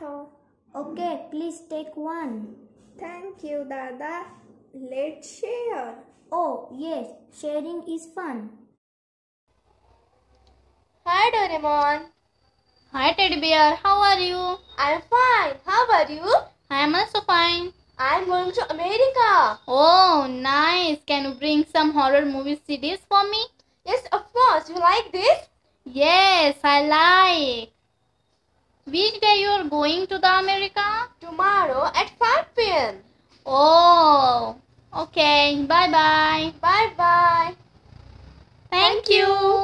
हो. Okay, please take one. Thank you, Dada. Let's share. Oh, yes, sharing is fun. Hi Doraemon. Hi Teddy Bear, how are you? I'm fine. How are you? I am also fine. I'm going to America. Oh, nice. Can you bring some horror movie CDs for me? Yes, of course. You like this? Yes, I like. Which day you are going to the America? Tomorrow at 5 p.m. Oh, okay. Bye bye. Bye bye. Thank you.